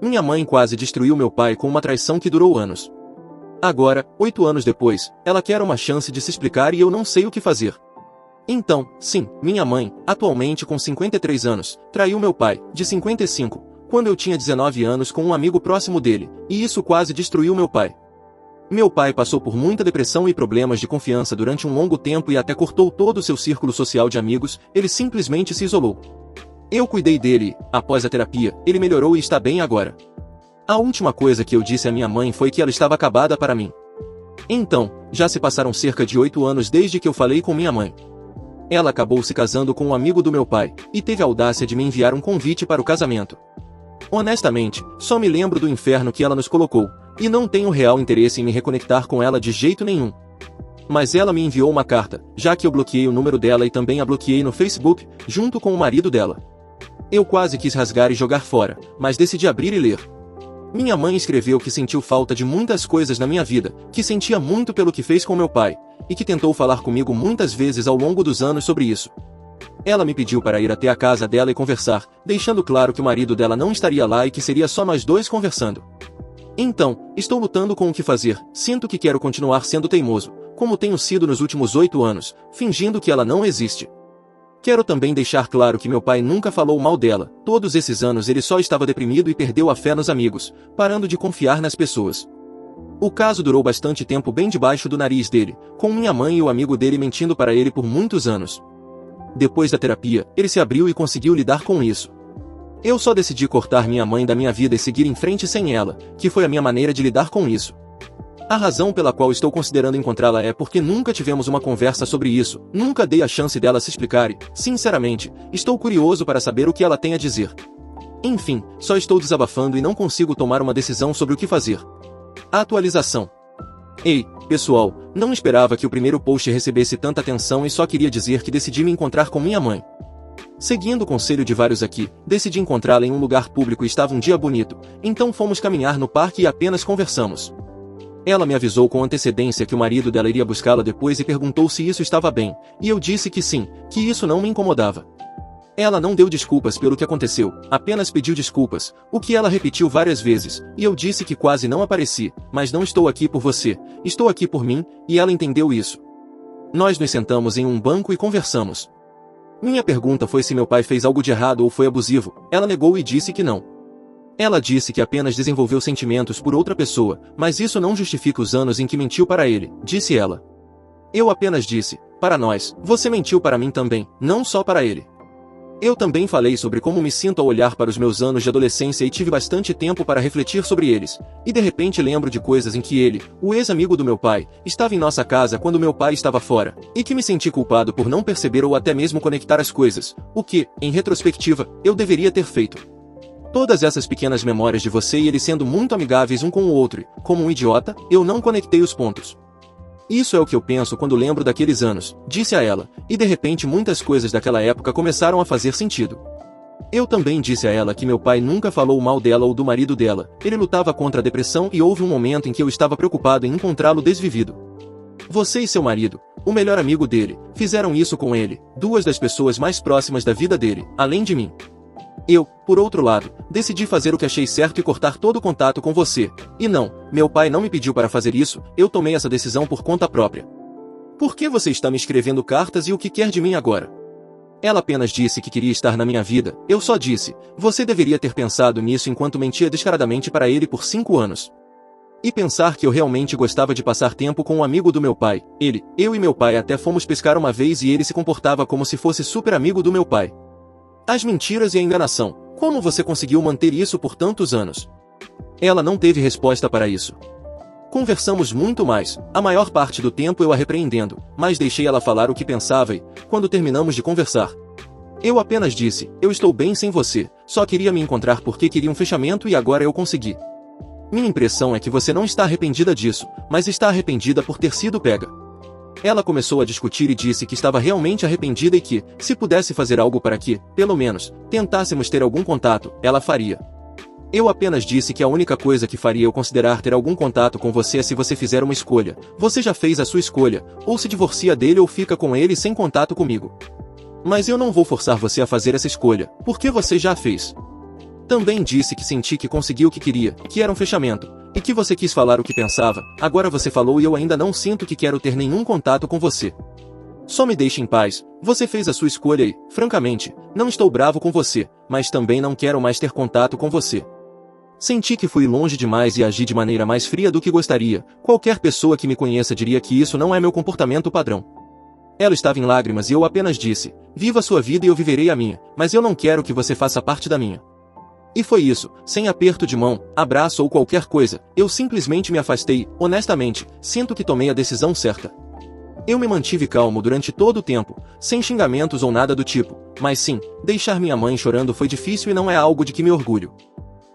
Minha mãe quase destruiu meu pai com uma traição que durou anos. Agora, 8 anos depois, ela quer uma chance de se explicar e eu não sei o que fazer. Então, sim, minha mãe, atualmente com 53 anos, traiu meu pai, de 55, quando eu tinha 19 anos com um amigo próximo dele, e isso quase destruiu meu pai. Meu pai passou por muita depressão e problemas de confiança durante um longo tempo e até cortou todo o seu círculo social de amigos, ele simplesmente se isolou. Eu cuidei dele e, após a terapia, ele melhorou e está bem agora. A última coisa que eu disse à minha mãe foi que ela estava acabada para mim. Então, já se passaram cerca de 8 anos desde que eu falei com minha mãe. Ela acabou se casando com um amigo do meu pai, e teve a audácia de me enviar um convite para o casamento. Honestamente, só me lembro do inferno que ela nos colocou, e não tenho real interesse em me reconectar com ela de jeito nenhum. Mas ela me enviou uma carta, já que eu bloqueei o número dela e também a bloqueei no Facebook, junto com o marido dela. Eu quase quis rasgar e jogar fora, mas decidi abrir e ler. Minha mãe escreveu que sentiu falta de muitas coisas na minha vida, que sentia muito pelo que fez com meu pai, e que tentou falar comigo muitas vezes ao longo dos anos sobre isso. Ela me pediu para ir até a casa dela e conversar, deixando claro que o marido dela não estaria lá e que seria só nós dois conversando. Então, estou lutando com o que fazer, sinto que quero continuar sendo teimoso, como tenho sido nos últimos 8 anos, fingindo que ela não existe. Quero também deixar claro que meu pai nunca falou mal dela, todos esses anos ele só estava deprimido e perdeu a fé nos amigos, parando de confiar nas pessoas. O caso durou bastante tempo bem debaixo do nariz dele, com minha mãe e o amigo dele mentindo para ele por muitos anos. Depois da terapia, ele se abriu e conseguiu lidar com isso. Eu só decidi cortar minha mãe da minha vida e seguir em frente sem ela, que foi a minha maneira de lidar com isso. A razão pela qual estou considerando encontrá-la é porque nunca tivemos uma conversa sobre isso, nunca dei a chance dela se explicar e, sinceramente, estou curioso para saber o que ela tem a dizer. Enfim, só estou desabafando e não consigo tomar uma decisão sobre o que fazer. Atualização. Ei, pessoal, não esperava que o primeiro post recebesse tanta atenção e só queria dizer que decidi me encontrar com minha mãe. Seguindo o conselho de vários aqui, decidi encontrá-la em um lugar público e estava um dia bonito, então fomos caminhar no parque e apenas conversamos. Ela me avisou com antecedência que o marido dela iria buscá-la depois e perguntou se isso estava bem, e eu disse que sim, que isso não me incomodava. Ela não deu desculpas pelo que aconteceu, apenas pediu desculpas, o que ela repetiu várias vezes, e eu disse que quase não apareci, mas não estou aqui por você, estou aqui por mim, e ela entendeu isso. Nós nos sentamos em um banco e conversamos. Minha pergunta foi se meu pai fez algo de errado ou foi abusivo, ela negou e disse que não. Ela disse que apenas desenvolveu sentimentos por outra pessoa, mas isso não justifica os anos em que mentiu para ele, disse ela. Eu apenas disse, para nós, você mentiu para mim também, não só para ele. Eu também falei sobre como me sinto ao olhar para os meus anos de adolescência e tive bastante tempo para refletir sobre eles, e de repente lembro de coisas em que ele, o ex-amigo do meu pai, estava em nossa casa quando meu pai estava fora, e que me senti culpado por não perceber ou até mesmo conectar as coisas, o que, em retrospectiva, eu deveria ter feito. Todas essas pequenas memórias de você e ele sendo muito amigáveis um com o outro, e, como um idiota, eu não conectei os pontos. Isso é o que eu penso quando lembro daqueles anos, disse a ela, e de repente muitas coisas daquela época começaram a fazer sentido. Eu também disse a ela que meu pai nunca falou mal dela ou do marido dela, ele lutava contra a depressão e houve um momento em que eu estava preocupado em encontrá-lo desvivido. Você e seu marido, o melhor amigo dele, fizeram isso com ele, duas das pessoas mais próximas da vida dele, além de mim. Eu, por outro lado, decidi fazer o que achei certo e cortar todo o contato com você. E não, meu pai não me pediu para fazer isso, eu tomei essa decisão por conta própria. Por que você está me escrevendo cartas e o que quer de mim agora? Ela apenas disse que queria estar na minha vida, eu só disse, você deveria ter pensado nisso enquanto mentia descaradamente para ele por 5 anos. E pensar que eu realmente gostava de passar tempo com um amigo do meu pai, eu e meu pai até fomos pescar uma vez e ele se comportava como se fosse super amigo do meu pai. As mentiras e a enganação, como você conseguiu manter isso por tantos anos? Ela não teve resposta para isso. Conversamos muito mais, a maior parte do tempo eu a repreendendo, mas deixei ela falar o que pensava e, quando terminamos de conversar, eu apenas disse, eu estou bem sem você, só queria me encontrar porque queria um fechamento e agora eu consegui. Minha impressão é que você não está arrependida disso, mas está arrependida por ter sido pega. Ela começou a discutir e disse que estava realmente arrependida e que, se pudesse fazer algo para que, pelo menos, tentássemos ter algum contato, ela faria. Eu apenas disse que a única coisa que faria eu considerar ter algum contato com você é se você fizer uma escolha. Você já fez a sua escolha, ou se divorcia dele ou fica com ele sem contato comigo. Mas eu não vou forçar você a fazer essa escolha, porque você já fez. Também disse que senti que consegui o que queria, que era um fechamento, e que você quis falar o que pensava, agora você falou e eu ainda não sinto que quero ter nenhum contato com você. Só me deixe em paz, você fez a sua escolha e, francamente, não estou bravo com você, mas também não quero mais ter contato com você. Senti que fui longe demais e agi de maneira mais fria do que gostaria, qualquer pessoa que me conheça diria que isso não é meu comportamento padrão. Ela estava em lágrimas e eu apenas disse, viva sua vida e eu viverei a minha, mas eu não quero que você faça parte da minha. E foi isso, sem aperto de mão, abraço ou qualquer coisa, eu simplesmente me afastei, honestamente, sinto que tomei a decisão certa. Eu me mantive calmo durante todo o tempo, sem xingamentos ou nada do tipo, mas sim, deixar minha mãe chorando foi difícil e não é algo de que me orgulho.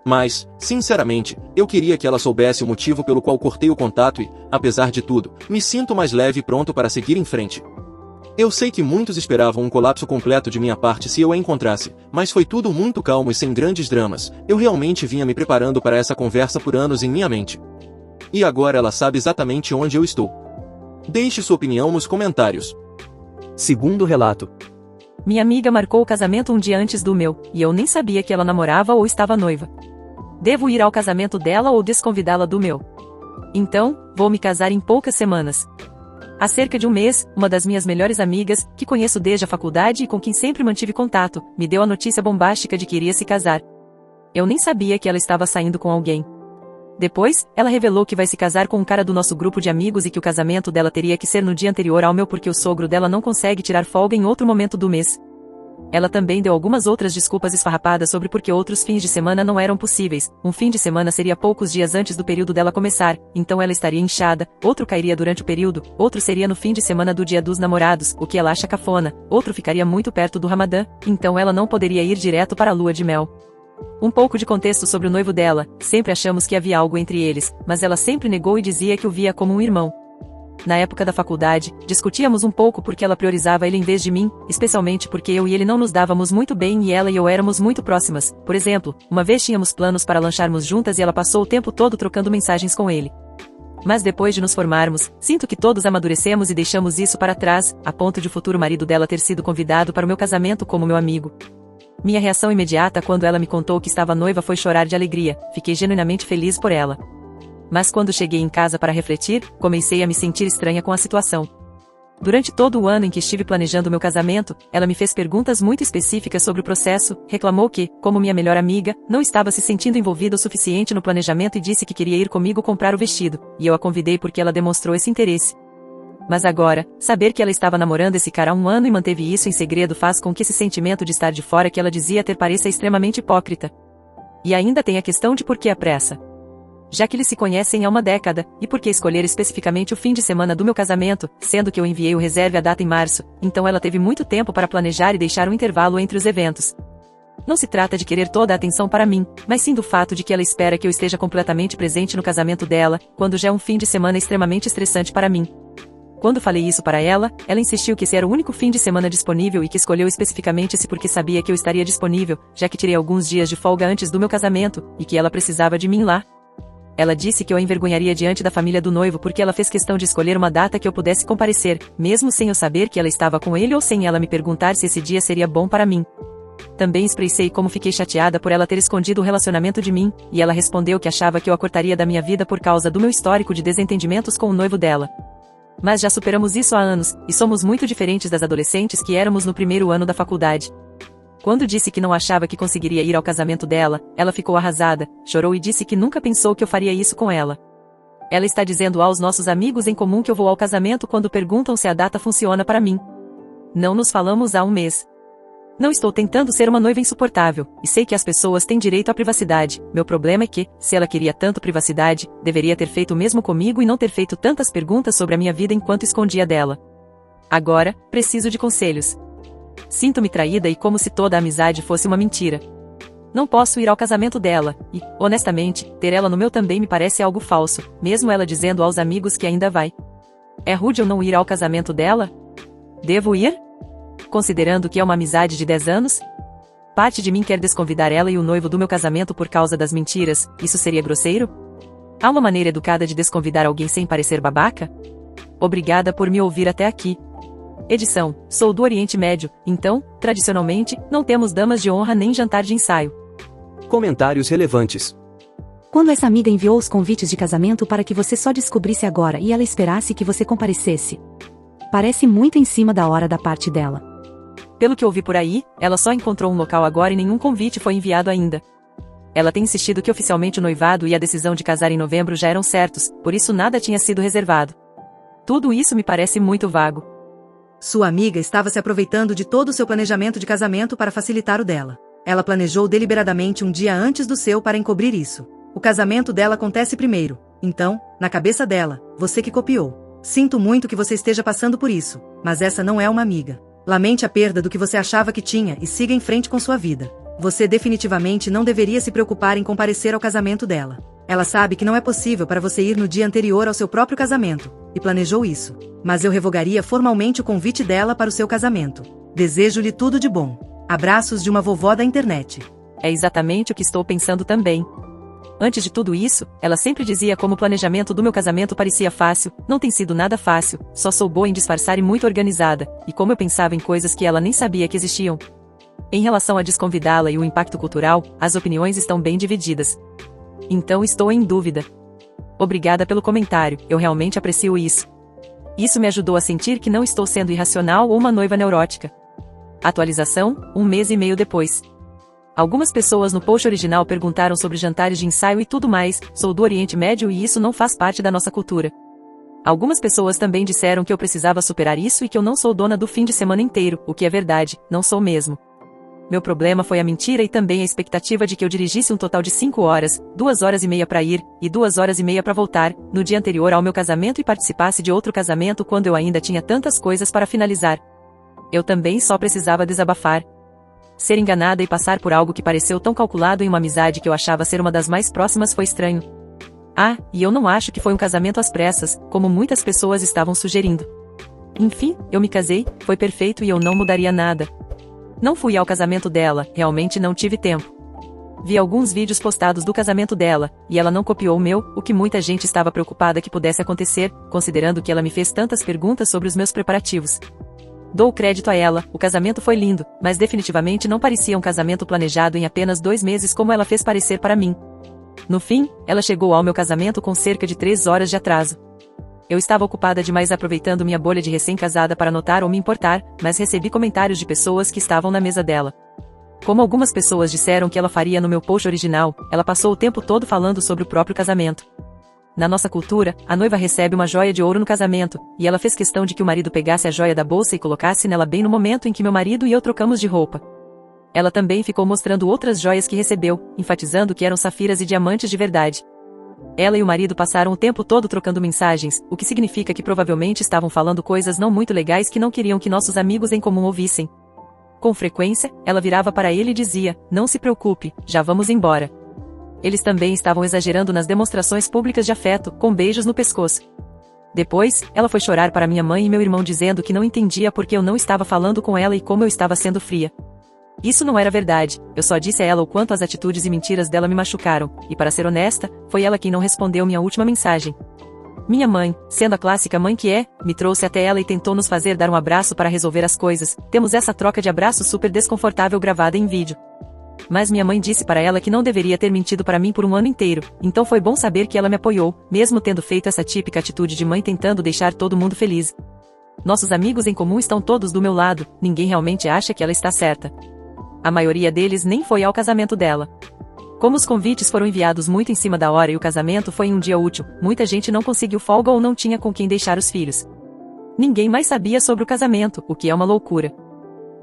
Mas, sinceramente, eu queria que ela soubesse o motivo pelo qual cortei o contato e, apesar de tudo, me sinto mais leve e pronto para seguir em frente. Eu sei que muitos esperavam um colapso completo de minha parte se eu a encontrasse, mas foi tudo muito calmo e sem grandes dramas, eu realmente vinha me preparando para essa conversa por anos em minha mente. E agora ela sabe exatamente onde eu estou. Deixe sua opinião nos comentários. Segundo relato. Minha amiga marcou o casamento um dia antes do meu, e eu nem sabia que ela namorava ou estava noiva. Devo ir ao casamento dela ou desconvidá-la do meu? Então, vou me casar em poucas semanas. Há cerca de um mês, uma das minhas melhores amigas, que conheço desde a faculdade e com quem sempre mantive contato, me deu a notícia bombástica de que iria se casar. Eu nem sabia que ela estava saindo com alguém. Depois, ela revelou que vai se casar com um cara do nosso grupo de amigos e que o casamento dela teria que ser no dia anterior ao meu porque o sogro dela não consegue tirar folga em outro momento do mês. Ela também deu algumas outras desculpas esfarrapadas sobre por que outros fins de semana não eram possíveis. Um fim de semana seria poucos dias antes do período dela começar, então ela estaria inchada, outro cairia durante o período, outro seria no fim de semana do Dia dos Namorados, o que ela acha cafona, outro ficaria muito perto do Ramadã, então ela não poderia ir direto para a lua de mel. Um pouco de contexto sobre o noivo dela, sempre achamos que havia algo entre eles, mas ela sempre negou e dizia que o via como um irmão. Na época da faculdade, discutíamos um pouco porque ela priorizava ele em vez de mim, especialmente porque eu e ele não nos dávamos muito bem e ela e eu éramos muito próximas. Por exemplo, uma vez tínhamos planos para lancharmos juntas e ela passou o tempo todo trocando mensagens com ele. Mas depois de nos formarmos, sinto que todos amadurecemos e deixamos isso para trás, a ponto de o futuro marido dela ter sido convidado para o meu casamento como meu amigo. Minha reação imediata quando ela me contou que estava noiva foi chorar de alegria, fiquei genuinamente feliz por ela. Mas quando cheguei em casa para refletir, comecei a me sentir estranha com a situação. Durante todo o ano em que estive planejando meu casamento, ela me fez perguntas muito específicas sobre o processo, reclamou que, como minha melhor amiga, não estava se sentindo envolvida o suficiente no planejamento e disse que queria ir comigo comprar o vestido, e eu a convidei porque ela demonstrou esse interesse. Mas agora, saber que ela estava namorando esse cara há um ano e manteve isso em segredo faz com que esse sentimento de estar de fora que ela dizia ter pareça extremamente hipócrita. E ainda tem a questão de por que a pressa. Já que eles se conhecem há uma década, e por que escolher especificamente o fim de semana do meu casamento, sendo que eu enviei o reserve a data em março, então ela teve muito tempo para planejar e deixar um intervalo entre os eventos. Não se trata de querer toda a atenção para mim, mas sim do fato de que ela espera que eu esteja completamente presente no casamento dela, quando já é um fim de semana extremamente estressante para mim. Quando falei isso para ela, ela insistiu que esse era o único fim de semana disponível e que escolheu especificamente esse porque sabia que eu estaria disponível, já que tirei alguns dias de folga antes do meu casamento, e que ela precisava de mim lá. Ela disse que eu a envergonharia diante da família do noivo porque ela fez questão de escolher uma data que eu pudesse comparecer, mesmo sem eu saber que ela estava com ele ou sem ela me perguntar se esse dia seria bom para mim. Também expressei como fiquei chateada por ela ter escondido o relacionamento de mim, e ela respondeu que achava que eu a cortaria da minha vida por causa do meu histórico de desentendimentos com o noivo dela. Mas já superamos isso há anos, e somos muito diferentes das adolescentes que éramos no primeiro ano da faculdade. Quando disse que não achava que conseguiria ir ao casamento dela, ela ficou arrasada, chorou e disse que nunca pensou que eu faria isso com ela. Ela está dizendo aos nossos amigos em comum que eu vou ao casamento quando perguntam se a data funciona para mim. Não nos falamos há um mês. Não estou tentando ser uma noiva insuportável, e sei que as pessoas têm direito à privacidade. Meu problema é que, se ela queria tanto privacidade, deveria ter feito o mesmo comigo e não ter feito tantas perguntas sobre a minha vida enquanto escondia dela. Agora, preciso de conselhos. Sinto-me traída e como se toda a amizade fosse uma mentira. Não posso ir ao casamento dela, e, honestamente, ter ela no meu também me parece algo falso, mesmo ela dizendo aos amigos que ainda vai. É rude eu não ir ao casamento dela? Devo ir? Considerando que é uma amizade de 10 anos? Parte de mim quer desconvidar ela e o noivo do meu casamento por causa das mentiras, isso seria grosseiro? Há uma maneira educada de desconvidar alguém sem parecer babaca? Obrigada por me ouvir até aqui. Edição: sou do Oriente Médio, então, tradicionalmente, não temos damas de honra nem jantar de ensaio. Comentários relevantes. Quando essa amiga enviou os convites de casamento para que você só descobrisse agora e ela esperasse que você comparecesse. Parece muito em cima da hora da parte dela. Pelo que ouvi por aí, ela só encontrou um local agora e nenhum convite foi enviado ainda. Ela tem insistido que oficialmente o noivado e a decisão de casar em novembro já eram certos, por isso nada tinha sido reservado. Tudo isso me parece muito vago. Sua amiga estava se aproveitando de todo o seu planejamento de casamento para facilitar o dela. Ela planejou deliberadamente um dia antes do seu para encobrir isso. O casamento dela acontece primeiro. Então, na cabeça dela, você que copiou. Sinto muito que você esteja passando por isso, mas essa não é uma amiga. Lamente a perda do que você achava que tinha e siga em frente com sua vida. Você definitivamente não deveria se preocupar em comparecer ao casamento dela. Ela sabe que não é possível para você ir no dia anterior ao seu próprio casamento, e planejou isso. Mas eu revogaria formalmente o convite dela para o seu casamento. Desejo-lhe tudo de bom. Abraços de uma vovó da internet. É exatamente o que estou pensando também. Antes de tudo isso, ela sempre dizia como o planejamento do meu casamento parecia fácil, não tem sido nada fácil, só sou boa em disfarçar e muito organizada, e como eu pensava em coisas que ela nem sabia que existiam. Em relação a desconvidá-la e o impacto cultural, as opiniões estão bem divididas. Então estou em dúvida. Obrigada pelo comentário, eu realmente aprecio isso. Isso me ajudou a sentir que não estou sendo irracional ou uma noiva neurótica. Atualização, 1 mês e meio depois. Algumas pessoas no post original perguntaram sobre jantares de ensaio e tudo mais, sou do Oriente Médio e isso não faz parte da nossa cultura. Algumas pessoas também disseram que eu precisava superar isso e que eu não sou dona do fim de semana inteiro, o que é verdade, não sou mesmo. Meu problema foi a mentira e também a expectativa de que eu dirigisse um total de 5 horas, 2 horas e meia para ir, e 2 horas e meia para voltar, no dia anterior ao meu casamento e participasse de outro casamento quando eu ainda tinha tantas coisas para finalizar. Eu também só precisava desabafar. Ser enganada e passar por algo que pareceu tão calculado em uma amizade que eu achava ser uma das mais próximas foi estranho. Ah, e eu não acho que foi um casamento às pressas, como muitas pessoas estavam sugerindo. Enfim, eu me casei, foi perfeito e eu não mudaria nada. Não fui ao casamento dela, realmente não tive tempo. Vi alguns vídeos postados do casamento dela, e ela não copiou o meu, o que muita gente estava preocupada que pudesse acontecer, considerando que ela me fez tantas perguntas sobre os meus preparativos. Dou crédito a ela, o casamento foi lindo, mas definitivamente não parecia um casamento planejado em apenas 2 meses como ela fez parecer para mim. No fim, ela chegou ao meu casamento com cerca de 3 horas de atraso. Eu estava ocupada demais aproveitando minha bolha de recém-casada para notar ou me importar, mas recebi comentários de pessoas que estavam na mesa dela. Como algumas pessoas disseram que ela faria no meu post original, ela passou o tempo todo falando sobre o próprio casamento. Na nossa cultura, a noiva recebe uma joia de ouro no casamento, e ela fez questão de que o marido pegasse a joia da bolsa e colocasse nela bem no momento em que meu marido e eu trocamos de roupa. Ela também ficou mostrando outras joias que recebeu, enfatizando que eram safiras e diamantes de verdade. Ela e o marido passaram o tempo todo trocando mensagens, o que significa que provavelmente estavam falando coisas não muito legais que não queriam que nossos amigos em comum ouvissem. Com frequência, ela virava para ele e dizia, não se preocupe, já vamos embora. Eles também estavam exagerando nas demonstrações públicas de afeto, com beijos no pescoço. Depois, ela foi chorar para minha mãe e meu irmão dizendo que não entendia porque eu não estava falando com ela e como eu estava sendo fria. Isso não era verdade, eu só disse a ela o quanto as atitudes e mentiras dela me machucaram, e para ser honesta, foi ela quem não respondeu minha última mensagem. Minha mãe, sendo a clássica mãe que é, me trouxe até ela e tentou nos fazer dar um abraço para resolver as coisas, temos essa troca de abraço super desconfortável gravada em vídeo. Mas minha mãe disse para ela que não deveria ter mentido para mim por um ano inteiro, então foi bom saber que ela me apoiou, mesmo tendo feito essa típica atitude de mãe tentando deixar todo mundo feliz. Nossos amigos em comum estão todos do meu lado, ninguém realmente acha que ela está certa. A maioria deles nem foi ao casamento dela. Como os convites foram enviados muito em cima da hora e o casamento foi em um dia útil, muita gente não conseguiu folga ou não tinha com quem deixar os filhos. Ninguém mais sabia sobre o casamento, o que é uma loucura.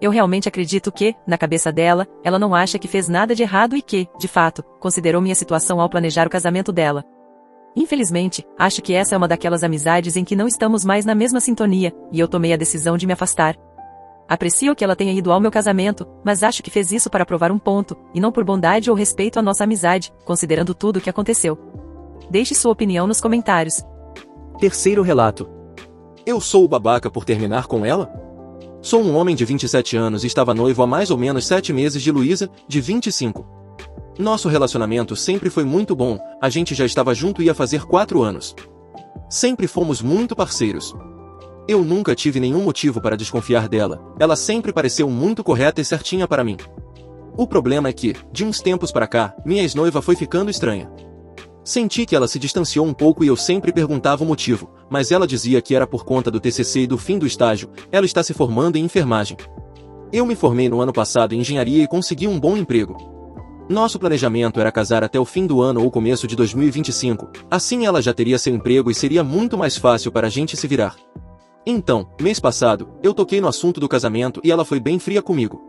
Eu realmente acredito que, na cabeça dela, ela não acha que fez nada de errado e que, de fato, considerou minha situação ao planejar o casamento dela. Infelizmente, acho que essa é uma daquelas amizades em que não estamos mais na mesma sintonia, e eu tomei a decisão de me afastar. Aprecio que ela tenha ido ao meu casamento, mas acho que fez isso para provar um ponto, e não por bondade ou respeito à nossa amizade, considerando tudo o que aconteceu. Deixe sua opinião nos comentários. Terceiro relato. Eu sou o babaca por terminar com ela? Sou um homem de 27 anos e estava noivo há mais ou menos 7 meses de Luísa, de 25. Nosso relacionamento sempre foi muito bom, a gente já estava junto e ia fazer 4 anos. Sempre fomos muito parceiros. Eu nunca tive nenhum motivo para desconfiar dela, ela sempre pareceu muito correta e certinha para mim. O problema é que, de uns tempos para cá, minha ex-noiva foi ficando estranha. Senti que ela se distanciou um pouco e eu sempre perguntava o motivo, mas ela dizia que era por conta do TCC e do fim do estágio. Ela está se formando em enfermagem. Eu me formei no ano passado em engenharia e consegui um bom emprego. Nosso planejamento era casar até o fim do ano ou começo de 2025, assim ela já teria seu emprego e seria muito mais fácil para a gente se virar. Então, mês passado, eu toquei no assunto do casamento e ela foi bem fria comigo.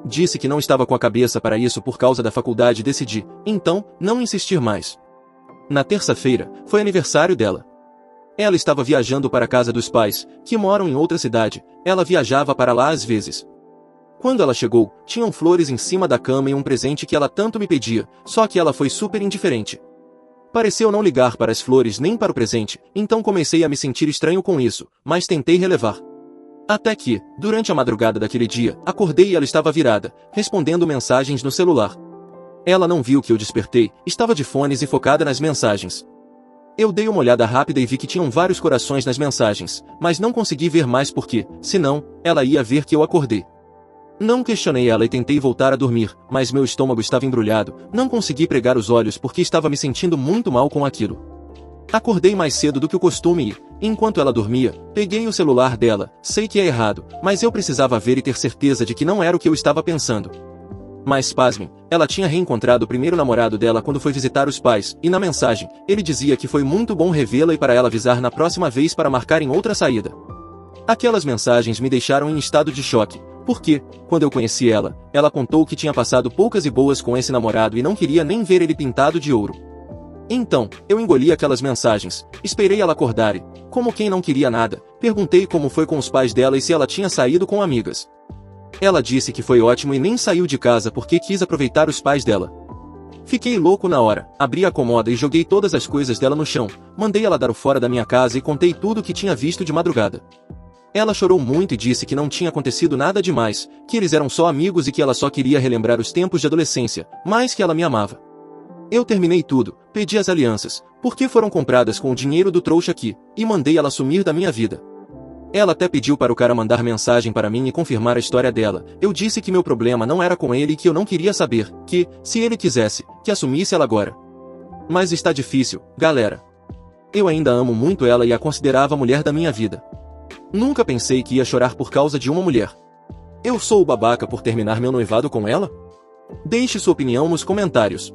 Disse que não estava com a cabeça para isso por causa da faculdade e decidi, então, não insistir mais. Na terça-feira, foi aniversário dela. Ela estava viajando para a casa dos pais, que moram em outra cidade. Ela viajava para lá às vezes. Quando ela chegou, tinham flores em cima da cama e um presente que ela tanto me pedia, só que ela foi super indiferente. Pareceu não ligar para as flores nem para o presente, então comecei a me sentir estranho com isso, mas tentei relevar. Até que, durante a madrugada daquele dia, acordei e ela estava virada, respondendo mensagens no celular. Ela não viu que eu despertei, estava de fones e focada nas mensagens. Eu dei uma olhada rápida e vi que tinham vários corações nas mensagens, mas não consegui ver mais porque, senão, ela ia ver que eu acordei. Não questionei ela e tentei voltar a dormir, mas meu estômago estava embrulhado, não consegui pregar os olhos porque estava me sentindo muito mal com aquilo. Acordei mais cedo do que o costume e, enquanto ela dormia, peguei o celular dela. Sei que é errado, mas eu precisava ver e ter certeza de que não era o que eu estava pensando. Mas pasmem, ela tinha reencontrado o primeiro namorado dela quando foi visitar os pais, e na mensagem, ele dizia que foi muito bom revê-la e para ela avisar na próxima vez para marcarem outra saída. Aquelas mensagens me deixaram em estado de choque, porque, quando eu conheci ela, ela contou que tinha passado poucas e boas com esse namorado e não queria nem ver ele pintado de ouro. Então, eu engoli aquelas mensagens, esperei ela acordar e, como quem não queria nada, perguntei como foi com os pais dela e se ela tinha saído com amigas. Ela disse que foi ótimo e nem saiu de casa porque quis aproveitar os pais dela. Fiquei louco na hora, abri a comoda e joguei todas as coisas dela no chão, mandei ela dar o fora da minha casa e contei tudo o que tinha visto de madrugada. Ela chorou muito e disse que não tinha acontecido nada demais, que eles eram só amigos e que ela só queria relembrar os tempos de adolescência, mas que ela me amava. Eu terminei tudo, pedi as alianças, porque foram compradas com o dinheiro do trouxa aqui, e mandei ela sumir da minha vida. Ela até pediu para o cara mandar mensagem para mim e confirmar a história dela. Eu disse que meu problema não era com ele e que eu não queria saber, que, se ele quisesse, que assumisse ela agora. Mas está difícil, galera. Eu ainda amo muito ela e a considerava a mulher da minha vida. Nunca pensei que ia chorar por causa de uma mulher. Eu sou o babaca por terminar meu noivado com ela? Deixe sua opinião nos comentários.